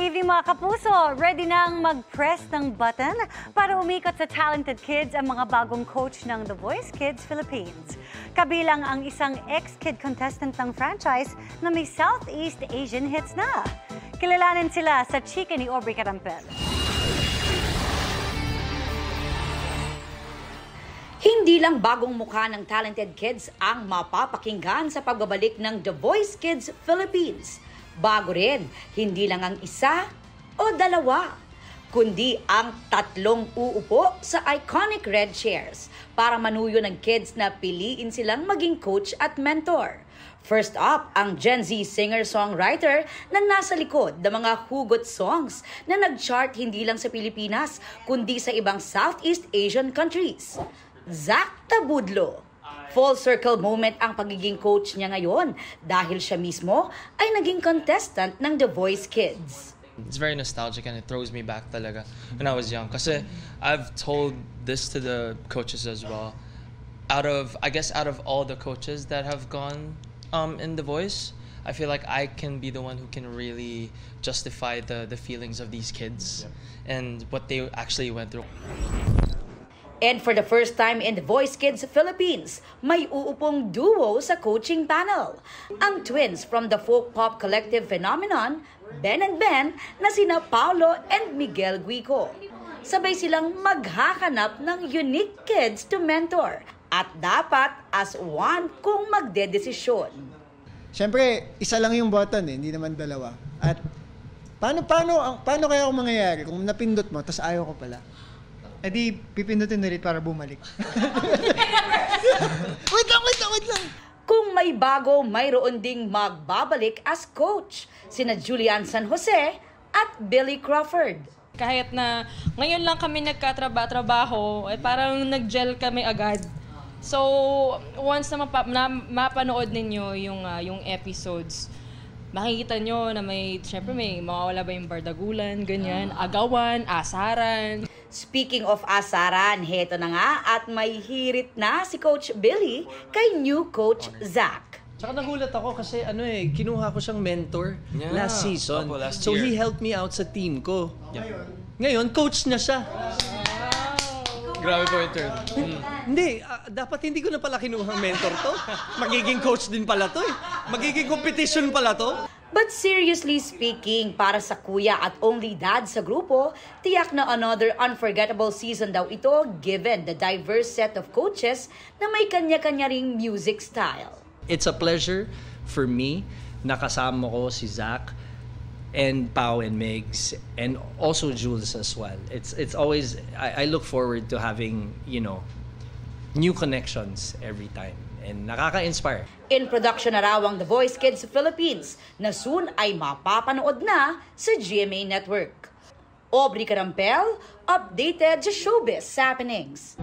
evening mga kapuso! Ready nang mag-press ng button para umikot sa Talented Kids ang mga bagong coach ng The Voice Kids Philippines. Kabilang ang isang ex-kid contestant ng franchise na may Southeast Asian hits na. Kilalanin sila sa chika ni Aubrey Carampel. Hindi lang bagong mukha ng Talented Kids ang mapapakinggan sa pagbabalik ng The Voice Kids Philippines. Bago rin, hindi lang ang isa o dalawa, kundi ang tatlong uupo sa iconic red chairs para manuyo ng kids na piliin silang maging coach at mentor. First up, ang Gen Z singer-songwriter na nasa likod ng mga hugot songs na nag-chart hindi lang sa Pilipinas, kundi sa ibang Southeast Asian countries. Zach Tabudlo. Full circle moment ang pagiging coach niya ngayon dahil siya mismo ay naging contestant ng The Voice Kids. It's very nostalgic and it throws me back talaga when I was young. Kasi I've told this to the coaches as well. Out of all the coaches that have gone in The Voice, I feel like I can be the one who can really justify the feelings of these kids and what they actually went through. And for the first time in The Voice Kids Philippines, may uupong duo sa coaching panel. Ang twins from the folk pop collective phenomenon, Ben and Ben, na sina Paolo and Miguel Guico. Sabay silang maghahanap ng unique kids to mentor at dapat as one kung magdedesisyon. Siyempre, isa lang yung button hindi naman dalawa. At paano kaya kung mangyayari kung napindot mo tapos ayaw ko pala? Eh di, pipindutin ulit para bumalik. Wait lang! Kung may bago, mayroon ding magbabalik as coach. Sina Julian San Jose at Billy Crawford. Kahit na ngayon lang kami nagkatrabaho, parang nag-gel kami agad. So, once na mapanood ninyo yung episodes, makikita nyo na syempre may mawawala ba yung bardagulan, ganyan, agawan, asaran. Speaking of asaran, heto na nga at may hirit na si Coach Billy kay new Coach Zach. Tsaka nagulat ako kasi kinuha ko siyang mentor last season. So he helped me out sa team ko. Ngayon, coach na siya. Grabe po yung turn. Hindi, dapat hindi ko na pala kinuhang mentor to. Magiging coach din pala to eh. Magiging competition pala to. But seriously speaking, para sa kuya at only dad sa grupo, tiyak na another unforgettable season daw ito given the diverse set of coaches na may kanya-kanya ring music style. It's a pleasure for me na kasama ko si Zach and Pao and Migs and also Jules as well. It's always, I look forward to having, new connections every time. And nakaka-inspire. In production na raw ang The Voice Kids Philippines na soon ay mapapanood na sa GMA Network. Aubrey Carampel, updated sa showbiz happenings.